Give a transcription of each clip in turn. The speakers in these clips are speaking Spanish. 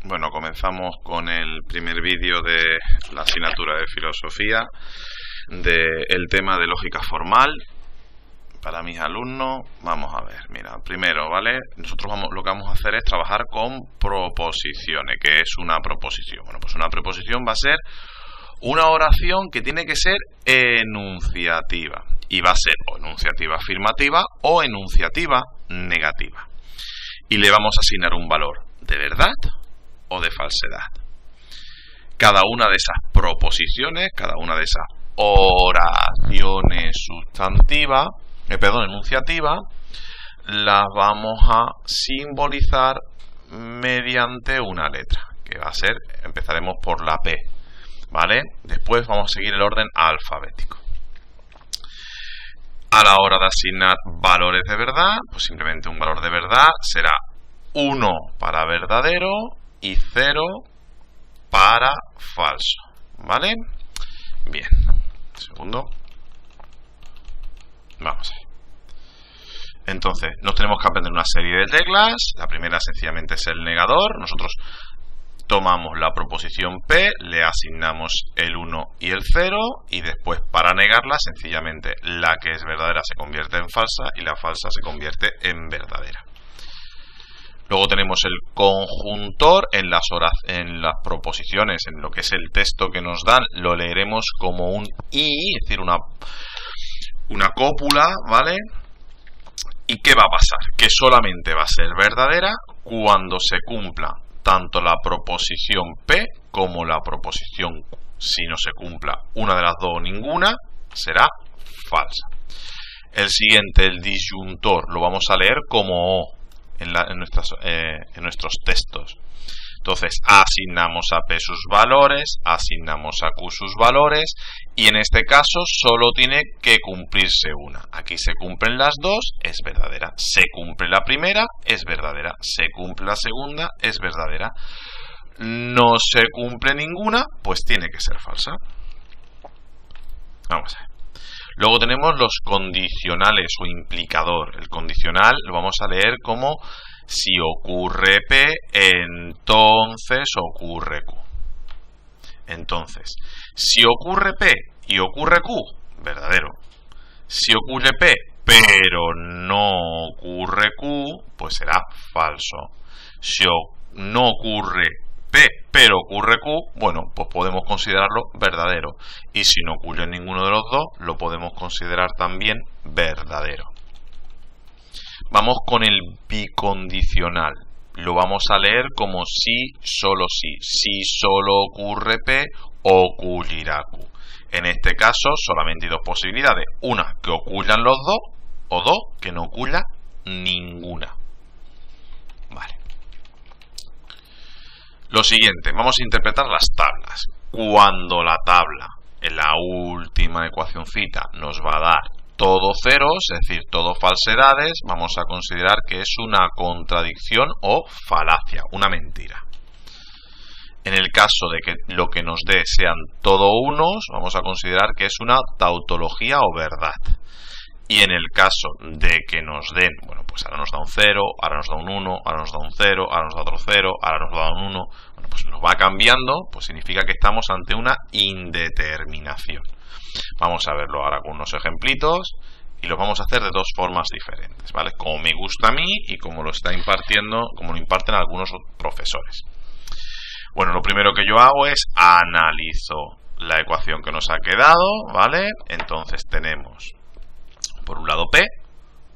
Bueno, comenzamos con el primer vídeo de la asignatura de filosofía del tema de lógica formal. Para mis alumnos, vamos a ver, mira, primero, ¿vale? Nosotros lo que vamos a hacer es trabajar con proposiciones. ¿Qué es una proposición? Bueno, pues una proposición va a ser una oración que tiene que ser enunciativa. Y va a ser o enunciativa afirmativa o enunciativa negativa. Y le vamos a asignar un valor de verdad o de falsedad. Cada una de esas proposiciones, cada una de esas oraciones sustantivas, enunciativas, las vamos a simbolizar mediante una letra, que va a ser, empezaremos por la P, ¿vale? Después vamos a seguir el orden alfabético. A la hora de asignar valores de verdad, pues simplemente un valor de verdad será 1 para verdadero y 0 para falso, ¿vale? Bien, segundo. Vamos a ver. Entonces, nos tenemos que aprender una serie de teclas. La primera sencillamente es el negador. Nosotros tomamos la proposición P, le asignamos el 1 y el 0 y después para negarla sencillamente la que es verdadera se convierte en falsa y la falsa se convierte en verdadera. Luego tenemos el conjuntor en las proposiciones, en lo que es el texto que nos dan, lo leeremos como un I, es decir, una cópula, ¿vale? ¿Y qué va a pasar? Que solamente va a ser verdadera cuando se cumpla tanto la proposición P como la proposición Q. Si no se cumpla una de las dos o ninguna, será falsa. El siguiente, el disyuntor, lo vamos a leer como O en nuestros textos. Entonces, asignamos a P sus valores, asignamos a Q sus valores y en este caso solo tiene que cumplirse una. Aquí se cumplen las dos, es verdadera. Se cumple la primera, es verdadera. Se cumple la segunda, es verdadera. No se cumple ninguna, pues tiene que ser falsa. Vamos a ver. Luego tenemos los condicionales o implicador. El condicional lo vamos a leer como si ocurre P, entonces ocurre Q. Entonces, si ocurre P y ocurre Q, verdadero. Si ocurre P, pero no ocurre Q, pues será falso. Si no ocurre P, pero ocurre Q, bueno, pues podemos considerarlo verdadero. Y si no ocurre ninguno de los dos, lo podemos considerar también verdadero. Vamos con el bicondicional. Lo vamos a leer como si, solo si. Si solo ocurre P, ocurrirá Q. En este caso, solamente hay dos posibilidades. Una, que ocurran los dos, o dos, que no ocurra ninguna. Vale. Lo siguiente, vamos a interpretar las tablas. Cuando la tabla, en la última ecuacioncita, nos va a dar todo ceros, es decir, todo falsedades, vamos a considerar que es una contradicción o falacia, una mentira. En el caso de que lo que nos dé sean todo unos, vamos a considerar que es una tautología o verdad. Y en el caso de que nos den, bueno, pues ahora nos da un 0, ahora nos da un 1, ahora nos da un 0, ahora nos da otro 0, ahora nos da un 1, bueno, pues nos va cambiando, pues significa que estamos ante una indeterminación. Vamos a verlo ahora con unos ejemplitos y lo vamos a hacer de dos formas diferentes, ¿vale? Como me gusta a mí y como lo está impartiendo, como lo imparten algunos profesores. Bueno, lo primero que yo hago es analizo la ecuación que nos ha quedado, ¿vale? Entonces tenemos por un lado P,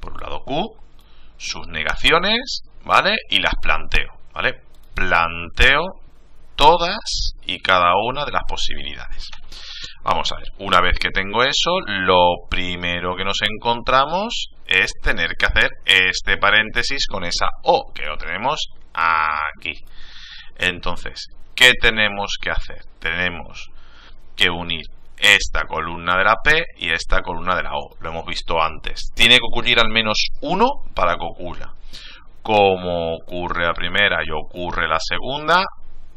por un lado Q, sus negaciones, ¿vale? Y las planteo, ¿vale? Planteo todas y cada una de las posibilidades. Vamos a ver, una vez que tengo eso, lo primero que nos encontramos es tener que hacer este paréntesis con esa O, que lo tenemos aquí. Entonces, ¿qué tenemos que hacer? Tenemos que unir esta columna de la P y esta columna de la O. Lo hemos visto antes. Tiene que ocurrir al menos uno para que ocurra. Como ocurre la primera y ocurre la segunda,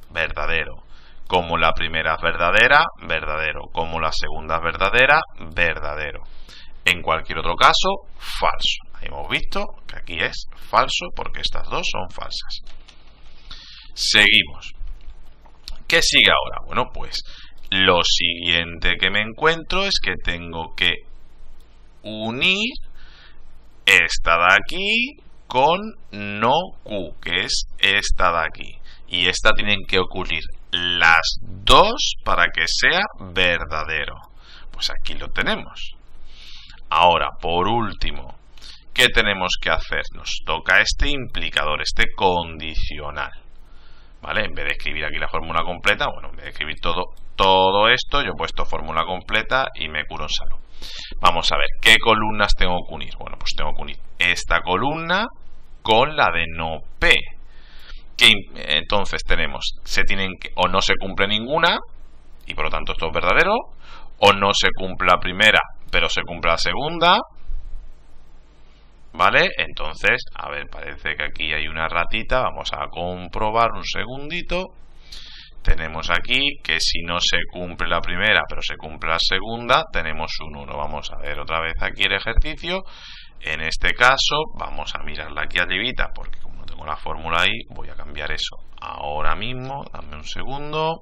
verdadero. Como la primera es verdadera, verdadero. Como la segunda es verdadera, verdadero. En cualquier otro caso, falso. Ahí hemos visto que aquí es falso porque estas dos son falsas. Seguimos. ¿Qué sigue ahora? Bueno, pues lo siguiente que me encuentro es que tengo que unir esta de aquí con no Q, que es esta de aquí. Y esta tienen que ocurrir las dos para que sea verdadero. Pues aquí lo tenemos. Ahora, por último, ¿qué tenemos que hacer? Nos toca este implicador, este condicional. ¿Vale? En vez de escribir aquí la fórmula completa, bueno, en vez de escribir todo esto, yo he puesto fórmula completa y me curo en salud. Vamos a ver, ¿qué columnas tengo que unir? Bueno, pues tengo que unir esta columna con la de no P. Entonces tenemos, o no se cumple ninguna, y por lo tanto esto es verdadero, o no se cumple la primera, pero se cumple la segunda. ¿Vale? Entonces, a ver, parece que aquí hay una ratita. Vamos a comprobar un segundito. Tenemos aquí que si no se cumple la primera, pero se cumple la segunda, tenemos un 1. Vamos a ver otra vez aquí el ejercicio. En este caso, vamos a mirarla aquí arribita, porque como no tengo la fórmula ahí, voy a cambiar eso ahora mismo. Dame un segundo.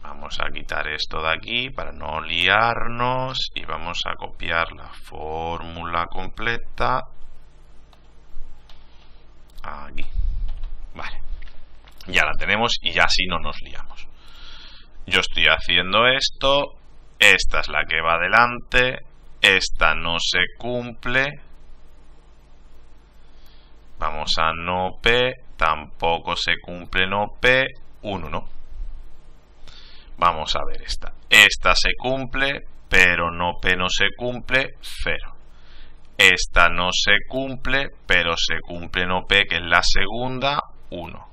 Vamos a quitar esto de aquí para no liarnos y vamos a copiar la fórmula completa aquí. Vale. Ya la tenemos y ya así no nos liamos. Yo estoy haciendo esto. Esta es la que va adelante. Esta no se cumple. Vamos a no P. Tampoco se cumple no P. Un 1. Vamos a ver esta. Esta se cumple, pero no P no se cumple, 0. Esta no se cumple, pero se cumple no P, que es la segunda, 1.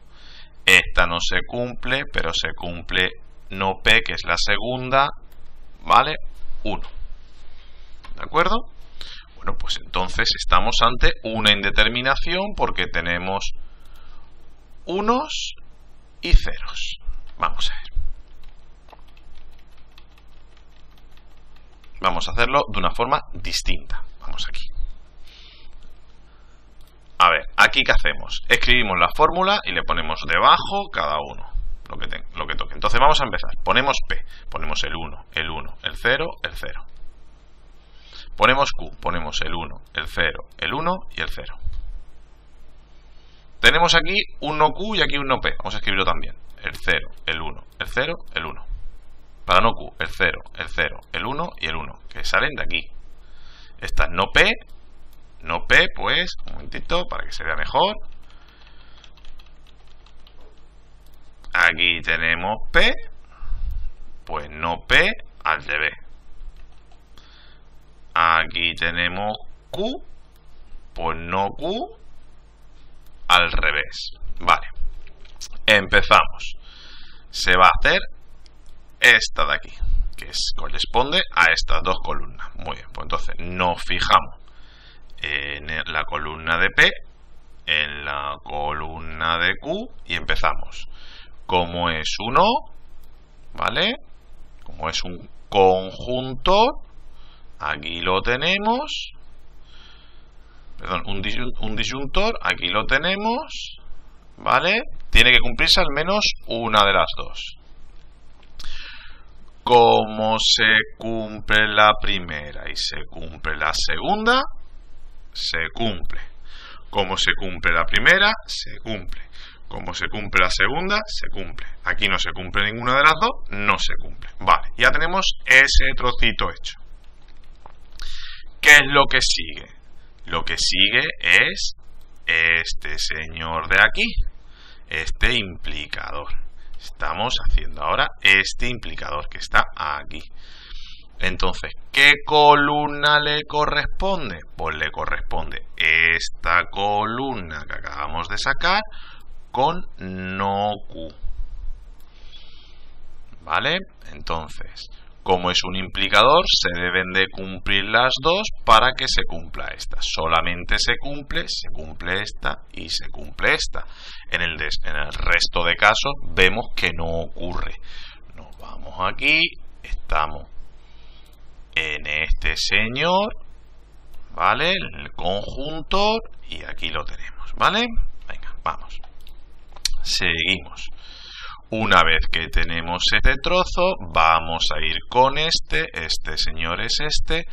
Esta no se cumple, pero se cumple no P, que es la segunda, ¿vale? 1. ¿De acuerdo? Bueno, pues entonces estamos ante una indeterminación porque tenemos unos y ceros. Vamos a ver. Vamos a hacerlo de una forma distinta. Vamos aquí. A ver, aquí ¿qué hacemos? Escribimos la fórmula y le ponemos debajo cada uno lo que toque. Entonces vamos a empezar. Ponemos P, ponemos el 1, el 1, el 0, el 0. Ponemos Q, ponemos el 1, el 0, el 1 y el 0. Tenemos aquí un no Q y aquí un no P. Vamos a escribirlo también. El 0, el 1, el 0, el 1. Para no Q, el 0, el 0, el 1 y el 1, que salen de aquí. Esta es no P, pues, un momentito para que se vea mejor. Aquí tenemos P, pues no P al revés. Aquí tenemos Q, pues no Q al revés. Vale, empezamos. Se va a hacer esta de aquí, que corresponde a estas dos columnas. Muy bien, pues entonces nos fijamos en la columna de P, en la columna de Q y empezamos. Como es uno, ¿vale? Como es un conjunto, aquí lo tenemos. Perdón, un disyuntor, aquí lo tenemos, ¿vale? Tiene que cumplirse al menos una de las dos. Como se cumple la primera y se cumple la segunda, se cumple. Como se cumple la primera, se cumple. Como se cumple la segunda, se cumple. Aquí no se cumple ninguna de las dos, no se cumple. Vale, ya tenemos ese trocito hecho. ¿Qué es lo que sigue? Lo que sigue es este señor de aquí, este implicador. Estamos haciendo ahora este implicador que está aquí. Entonces, ¿qué columna le corresponde? Pues le corresponde esta columna que acabamos de sacar con no Q. ¿Vale? Entonces, como es un implicador, se deben de cumplir las dos para que se cumpla esta. Solamente se cumple esta y se cumple esta. En el resto de casos vemos que no ocurre. Nos vamos aquí, estamos en este señor, ¿vale? En el conjuntor y aquí lo tenemos, ¿vale? Venga, vamos. Seguimos. Una vez que tenemos este trozo, vamos a ir con este señor es este.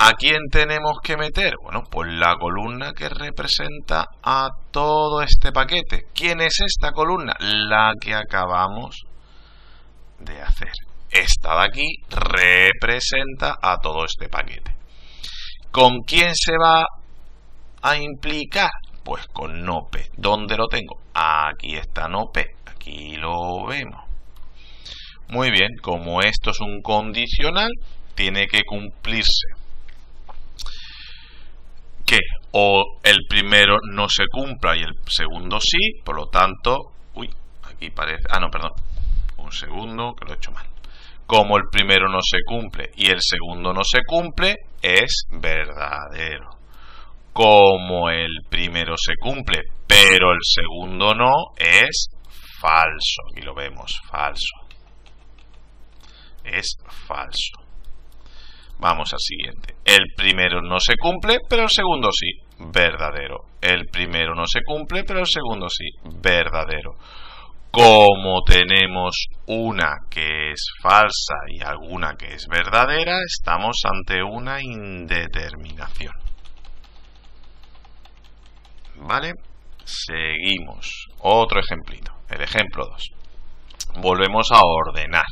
¿A quién tenemos que meter? Bueno, pues la columna que representa a todo este paquete. ¿Quién es esta columna? La que acabamos de hacer. Esta de aquí representa a todo este paquete. ¿Con quién se va a implicar? Pues con no P. ¿Dónde lo tengo? Aquí está no P. Aquí lo vemos. Muy bien, como esto es un condicional, tiene que cumplirse que o el primero no se cumpla y el segundo sí, por lo tanto, aquí parece, no, perdón, un segundo que lo he hecho mal. Como el primero no se cumple y el segundo no se cumple, es verdadero. Como el primero se cumple, pero el segundo no, es falso. Aquí lo vemos, falso. Es falso. Vamos al siguiente. El primero no se cumple, pero el segundo sí, verdadero. El primero no se cumple, pero el segundo sí, verdadero. Como tenemos una que es falsa y alguna que es verdadera, estamos ante una indeterminación. ¿Vale? Seguimos. Otro ejemplito. El ejemplo 2. Volvemos a ordenar.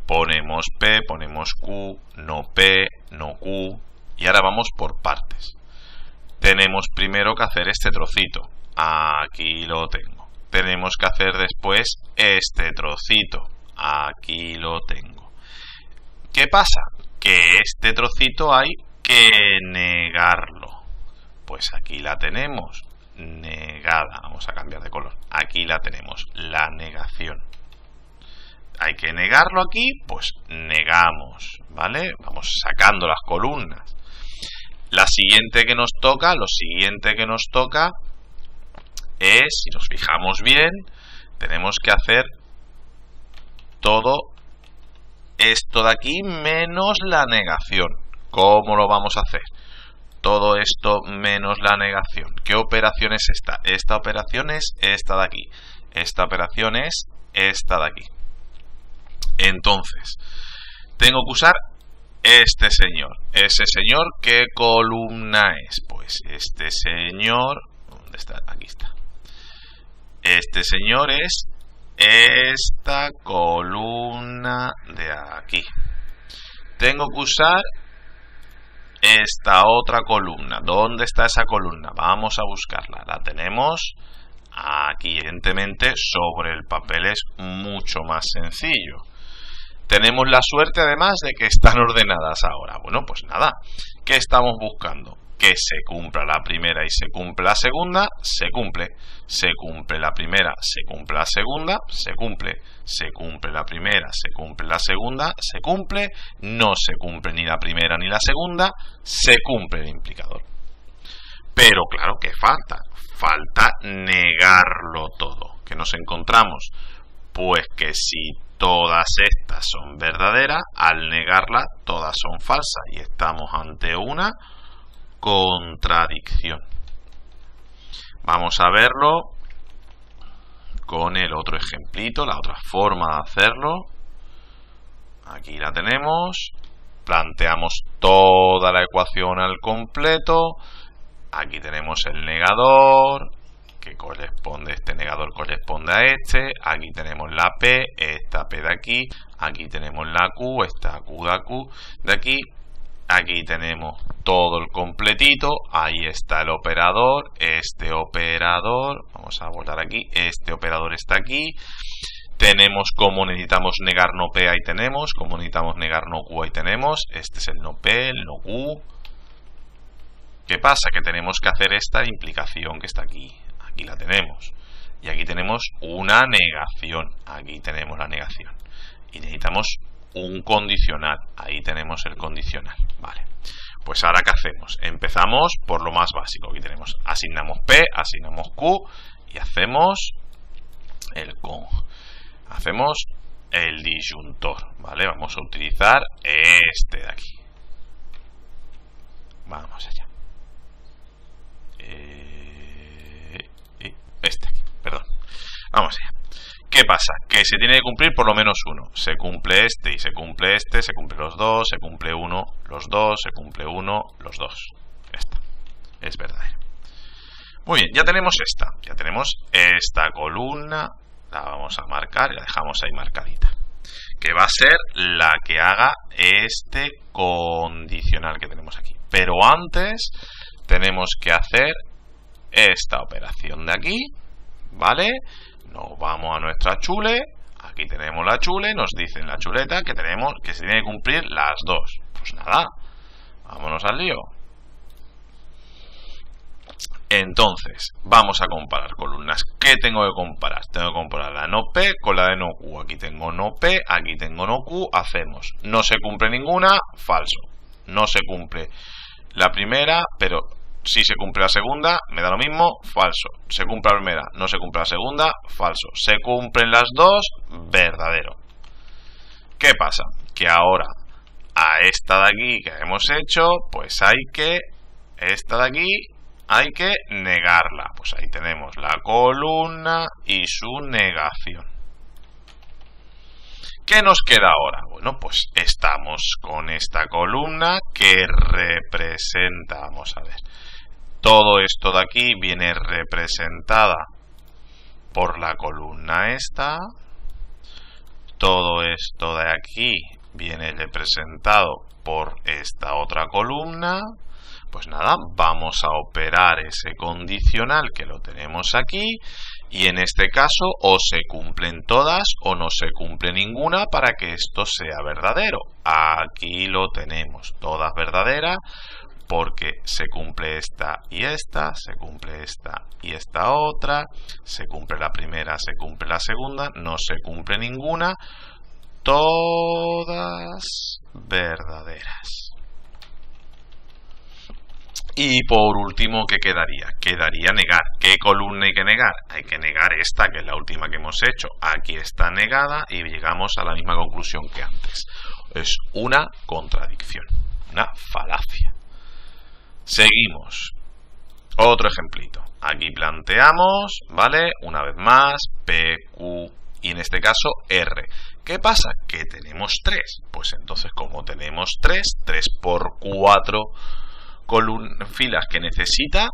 Ponemos P, ponemos Q, no P, no Q. Y ahora vamos por partes. Tenemos primero que hacer este trocito. Aquí lo tengo. Tenemos que hacer después este trocito. Aquí lo tengo. ¿Qué pasa? Que este trocito hay que negarlo. Pues aquí la tenemos. Negada. Vamos a cambiar de color. Aquí la tenemos. La negación. Hay que negarlo aquí, pues negamos, ¿vale? Vamos sacando las columnas. Lo siguiente que nos toca es, si nos fijamos bien, tenemos que hacer todo esto de aquí menos la negación. ¿Cómo lo vamos a hacer? Todo esto menos la negación. ¿Qué operación es esta? Esta operación es esta de aquí. Esta operación es esta de aquí. Entonces, tengo que usar este señor. Ese señor, ¿qué columna es? Pues este señor, ¿dónde está? Aquí está. Este señor es esta columna de aquí. Tengo que usar esta otra columna. ¿Dónde está esa columna? Vamos a buscarla. La tenemos aquí. Evidentemente, sobre el papel es mucho más sencillo. Tenemos la suerte además de que están ordenadas ahora. Bueno, pues nada. ¿Qué estamos buscando? Que se cumpla la primera y se cumpla la segunda. Se cumple. Se cumple la primera, se cumple la segunda. Se cumple. Se cumple la primera, se cumple la segunda. Se cumple. No se cumple ni la primera ni la segunda. Se cumple el implicador. Pero claro, ¿qué falta? Falta negarlo todo. ¿Qué nos encontramos? Pues que si todas estas son verdaderas, al negarlas todas son falsas y estamos ante una contradicción. Vamos a verlo con el otro ejemplito, la otra forma de hacerlo. Aquí la tenemos. Planteamos toda la ecuación al completo. Aquí tenemos el negador, que corresponde, este negador corresponde a este. Aquí tenemos la P, esta P de aquí. Aquí tenemos la Q, esta Q de aquí. Aquí tenemos todo el completito. Ahí está el operador. Este operador, vamos a volver aquí. Este operador está aquí. Tenemos como necesitamos negar no P, ahí tenemos. Como necesitamos negar no Q, ahí tenemos. Este es el no P, el no Q. ¿Qué pasa? Que tenemos que hacer esta implicación que está aquí. Aquí la tenemos. Y aquí tenemos una negación. Aquí tenemos la negación. Y necesitamos un condicional. Ahí tenemos el condicional. Vale. Pues ahora ¿qué hacemos? Empezamos por lo más básico. Aquí tenemos, asignamos P, asignamos Q y hacemos el con. Hacemos el disyuntor. Vale. Vamos a utilizar este de aquí. Vamos allá. Este aquí, perdón. Vamos ¿Qué pasa? Que se tiene que cumplir por lo menos uno. Se cumple este y se cumple este, se cumplen los dos, se cumple uno, los dos, se cumple uno, los dos. Esta es verdadero. Muy bien, ya tenemos esta. Ya tenemos esta columna. La vamos a marcar y la dejamos ahí marcadita. Que va a ser la que haga este condicional que tenemos aquí. Pero antes tenemos que hacer esta operación de aquí, ¿vale? Nos vamos a nuestra chule. Aquí tenemos la chule. Nos dice en la chuleta que tenemos que se tiene que cumplir las dos. Pues nada, vámonos al lío. Entonces, vamos a comparar columnas. ¿Qué tengo que comparar? Tengo que comparar la no P con la de no Q. Aquí tengo no P, aquí tengo no Q. Hacemos. No se cumple ninguna, falso. No se cumple la primera, pero si se cumple la segunda, me da lo mismo, falso. Se cumple la primera, no se cumple la segunda, falso. Se cumplen las dos, verdadero. ¿Qué pasa? Que ahora a esta de aquí que hemos hecho, pues esta de aquí hay que negarla. Pues ahí tenemos la columna y su negación. ¿Qué nos queda ahora? Bueno, pues estamos con esta columna que representa, vamos a ver, todo esto de aquí viene representada por la columna esta. Todo esto de aquí viene representado por esta otra columna. Pues nada, vamos a operar ese condicional que lo tenemos aquí. Y en este caso o se cumplen todas o no se cumple ninguna para que esto sea verdadero. Aquí lo tenemos, todas verdaderas. Porque se cumple esta y esta, se cumple esta y esta otra, se cumple la primera, se cumple la segunda, no se cumple ninguna, todas verdaderas. Y por último, ¿qué quedaría? Quedaría negar. ¿Qué columna hay que negar? Hay que negar esta, que es la última que hemos hecho. Aquí está negada y llegamos a la misma conclusión que antes. Es una contradicción, una falacia. Seguimos. Otro ejemplito. Aquí planteamos, ¿vale? Una vez más, P, Q y en este caso R. ¿Qué pasa? Que tenemos 3. Pues entonces, como tenemos 3 por 4 filas que necesita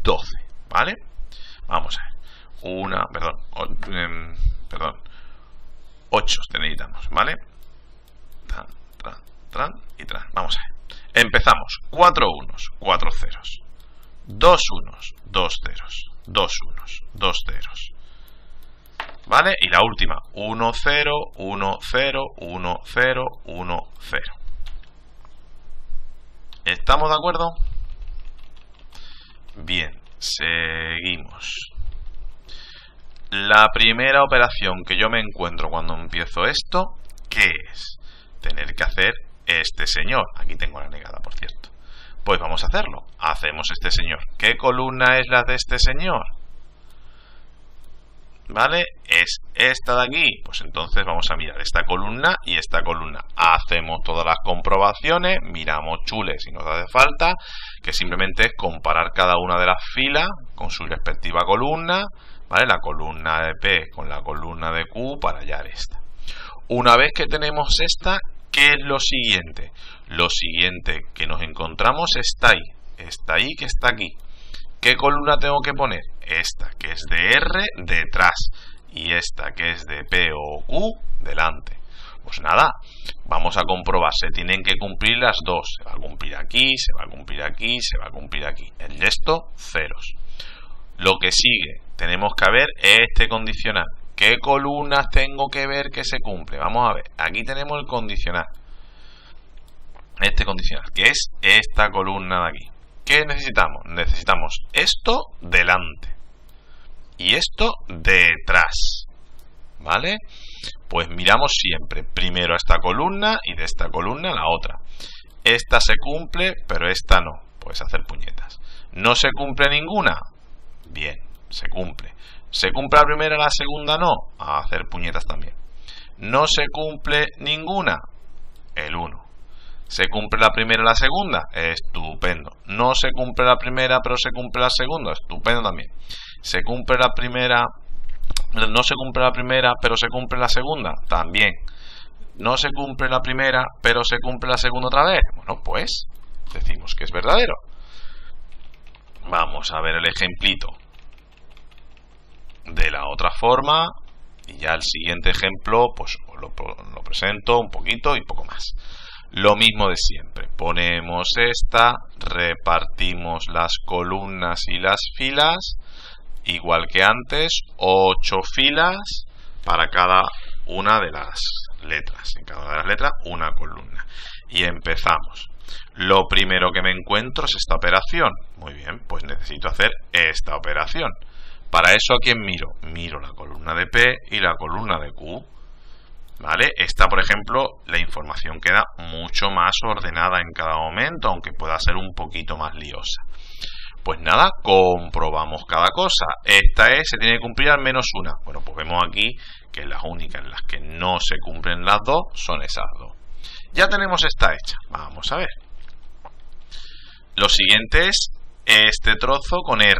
12, ¿vale? Vamos a ver. 8 necesitamos, ¿vale? Tran y tran. Vamos a ver. Empezamos. 4 unos, 4 ceros. 2 unos, 2 ceros. 2 unos, 2 ceros. ¿Vale? Y la última. 1, 0, 1, 0, 1, 0, 1, 0. ¿Estamos de acuerdo? Bien, seguimos. La primera operación que yo me encuentro cuando empiezo esto, ¿qué es? Tener que hacer este señor. Aquí tengo la negada, por cierto. Pues vamos a hacerlo. Hacemos este señor. ¿Qué columna es la de este señor? ¿Vale? Es esta de aquí. Pues entonces vamos a mirar esta columna y esta columna. Hacemos todas las comprobaciones, miramos chules si nos hace falta, que simplemente es comparar cada una de las filas con su respectiva columna, ¿vale? La columna de P con la columna de Q para hallar esta. Una vez que tenemos esta, ¿qué es lo siguiente? Lo siguiente que nos encontramos está ahí. Está ahí, que está aquí. ¿Qué columna tengo que poner? Esta, que es de R, detrás. Y esta, que es de P o Q, delante. Pues nada, vamos a comprobar. Se tienen que cumplir las dos. Se va a cumplir aquí, se va a cumplir aquí, se va a cumplir aquí. El resto, ceros. Lo que sigue, tenemos que ver este condicional. ¿Qué columnas tengo que ver que se cumple? Vamos a ver. Aquí tenemos el condicional. Este condicional, que es esta columna de aquí. ¿Qué necesitamos? Necesitamos esto delante y esto detrás, ¿vale? Pues miramos siempre primero a esta columna y de esta columna a la otra. Esta se cumple, pero esta no. Puedes hacer puñetas. ¿No se cumple ninguna? Bien, se cumple. ¿Se cumple la primera, la segunda no? A hacer puñetas también. ¿No se cumple ninguna? El 1. ¿Se cumple la primera y la segunda? Estupendo. ¿No se cumple la primera pero se cumple la segunda? Estupendo también. ¿Se cumple la primera No se cumple la primera, pero se cumple la segunda. También. No se cumple la primera, pero se cumple la segunda otra vez. Bueno, pues decimos que es verdadero. Vamos a ver el ejemplito de la otra forma. Y ya el siguiente ejemplo, pues lo presento un poquito y poco más. Lo mismo de siempre. Ponemos esta, repartimos las columnas y las filas. Igual que antes, 8 filas para cada una de las letras. En cada una de las letras, una columna. Y empezamos. Lo primero que me encuentro es esta operación. Muy bien, pues necesito hacer esta operación. Para eso, ¿a quién miro? Miro la columna de P y la columna de Q. ¿Vale? Esta, por ejemplo, la información queda mucho más ordenada en cada momento, aunque pueda ser un poquito más liosa. Pues nada, comprobamos cada cosa. Esta es, se tiene que cumplir al menos una. Bueno, pues vemos aquí que las únicas en las que no se cumplen las dos son esas dos. Ya tenemos esta hecha. Vamos a ver. Lo siguiente es este trozo con R.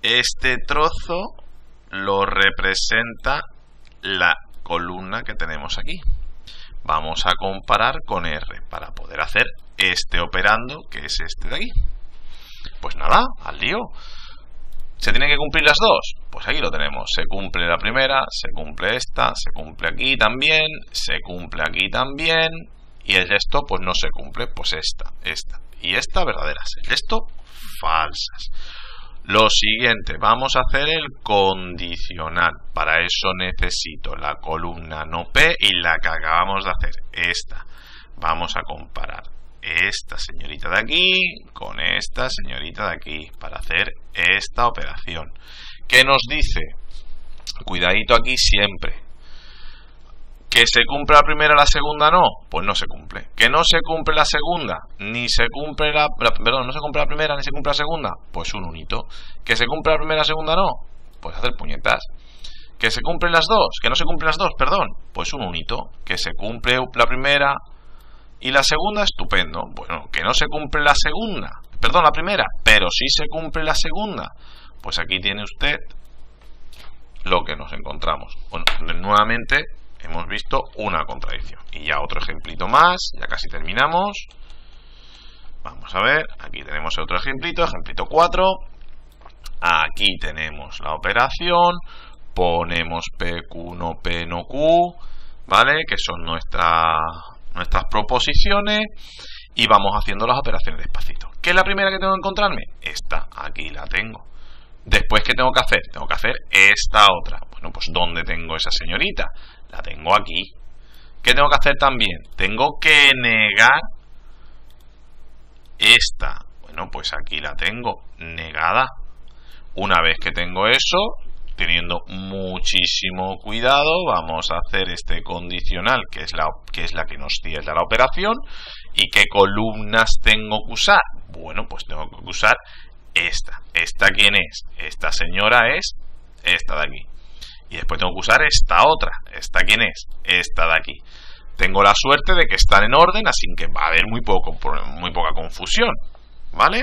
Este trozo lo representa la columna que tenemos aquí. Vamos a comparar con R para poder hacer este operando, que es este de aquí. Pues nada, al lío. ¿Se tienen que cumplir las dos? Pues aquí lo tenemos. Se cumple la primera, se cumple esta, se cumple aquí también, se cumple aquí también. Y el resto, pues no se cumple. Pues esta y esta verdaderas. El resto, falsas. Lo siguiente, vamos a hacer el condicional. Para eso necesito la columna no P y la que acabamos de hacer, esta. Vamos a comparar esta señorita de aquí con esta señorita de aquí para hacer esta operación. ¿Qué nos dice? Cuidadito aquí siempre. ¿Que se cumple la primera, la segunda no? Pues no se cumple. ¿Que no se cumple la segunda? Ni se cumple no se cumple la primera ni se cumple la segunda? Pues un unito. ¿Que se cumple la primera y la segunda no? Pues hacer puñetas. ¿Que se cumplen las dos? ¿Que no se cumplen las dos? Perdón. Pues un unito. ¿Que se cumple la primera y la segunda? Estupendo. Bueno, ¿que no se cumple la segunda? Perdón, la primera. Pero sí se cumple la segunda. Pues aquí tiene usted lo que nos encontramos. Bueno, nuevamente hemos visto una contradicción. Y ya otro ejemplito más, ya casi terminamos. Vamos a ver, aquí tenemos otro ejemplito, ejemplito 4. Aquí tenemos la operación, ponemos PQ no P no Q, ¿vale? Que son nuestras proposiciones. Y vamos haciendo las operaciones despacito. ¿Qué es la primera que tengo que encontrarme? Esta, aquí la tengo. Después, ¿qué tengo que hacer? Tengo que hacer esta otra. Bueno, pues ¿dónde tengo esa señorita? La tengo aquí. ¿Qué tengo que hacer también? Tengo que negar esta. Bueno, pues aquí la tengo negada. Una vez que tengo eso, teniendo muchísimo cuidado, vamos a hacer este condicional, que es la que nos cierra la operación. ¿Y qué columnas tengo que usar? Bueno, pues tengo que usar esta. ¿Esta quién es? Esta señora es esta de aquí. Y después tengo que usar esta otra. ¿Esta quién es? Esta de aquí. Tengo la suerte de que están en orden, así que va a haber muy poca confusión. ¿Vale?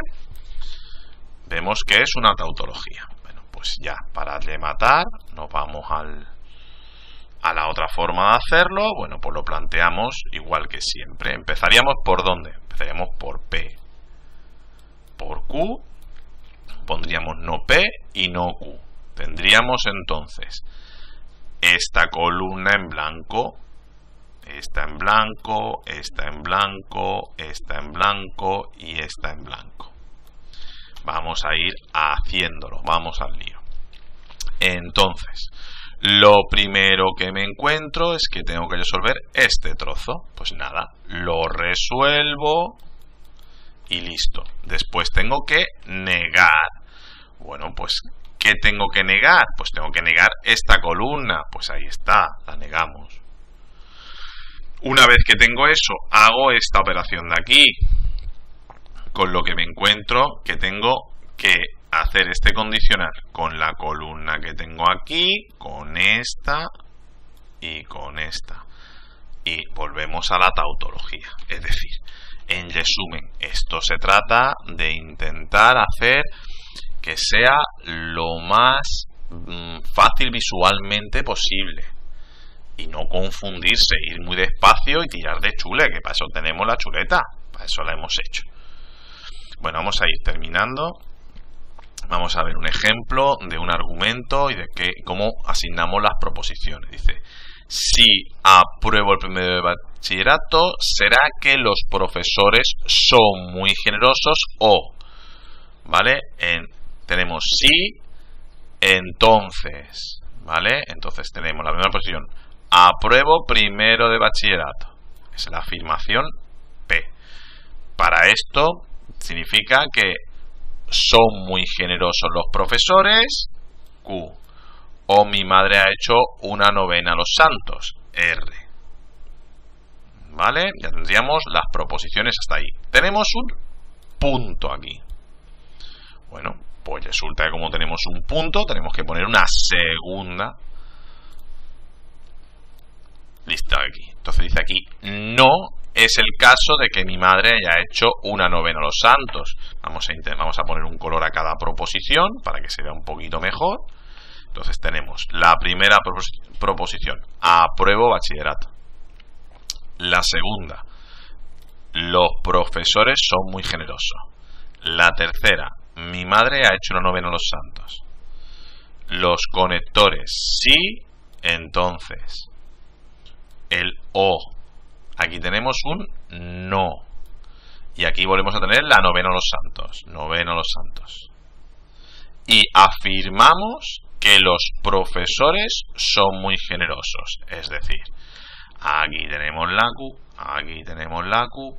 Vemos que es una tautología. Bueno, pues ya, para rematar, nos vamos a la otra forma de hacerlo. Bueno, pues lo planteamos igual que siempre. Empezaríamos ¿por dónde? Empezaríamos por P. Por Q. Pondríamos no P y no Q. Tendríamos entonces esta columna en blanco, esta en blanco, esta en blanco, esta en blanco y esta en blanco. Vamos a ir haciéndolo, vamos al lío. Entonces, lo primero que me encuentro es que tengo que resolver este trozo. Pues nada, lo resuelvo y listo. Después tengo que negar. Bueno, pues ¿qué tengo que negar? Pues tengo que negar esta columna. Pues ahí está, la negamos. Una vez que tengo eso, hago esta operación de aquí. Con lo que me encuentro que tengo que hacer este condicional con la columna que tengo aquí, con esta y con esta. Y volvemos a la tautología. Es decir, en resumen, esto se trata de intentar hacer que sea lo más fácil visualmente posible. Y no confundirse, ir muy despacio y tirar de chule, que para eso tenemos la chuleta, para eso la hemos hecho. Bueno, vamos a ir terminando. Vamos a ver un ejemplo de un argumento y de cómo asignamos las proposiciones. Dice, si apruebo el primero de bachillerato, será que los profesores son muy generosos o, ¿vale? Tenemos sí, entonces, ¿vale? Entonces tenemos la primera posición, apruebo primero de bachillerato. Es la afirmación P. Para esto significa que son muy generosos los profesores, Q. O mi madre ha hecho una novena a los santos, R. ¿Vale? Ya tendríamos las proposiciones hasta ahí. Tenemos un punto aquí. Bueno, pues resulta que como tenemos un punto, tenemos que poner una segunda lista aquí. Entonces dice aquí, no es el caso de que mi madre haya hecho una novena a los santos. Vamos a poner un color a cada proposición para que se vea un poquito mejor. Entonces tenemos la primera proposición, apruebo bachillerato. La segunda, los profesores son muy generosos. La tercera, mi madre ha hecho una novena a los santos. Los conectores, sí, entonces. El o. Aquí tenemos un no. Y aquí volvemos a tener la novena a los santos. Novena a los santos. Y afirmamos que los profesores son muy generosos. Es decir, aquí tenemos la Q, aquí tenemos la Q,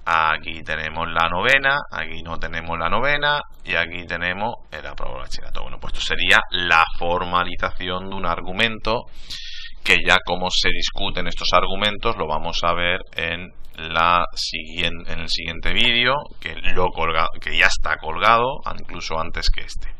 aquí tenemos la novena, aquí no tenemos la novena y aquí tenemos el aprobado bachillerato. Bueno, pues esto sería la formalización de un argumento, que ya como se discuten estos argumentos lo vamos a ver en el siguiente vídeo, que ya está colgado incluso antes que este.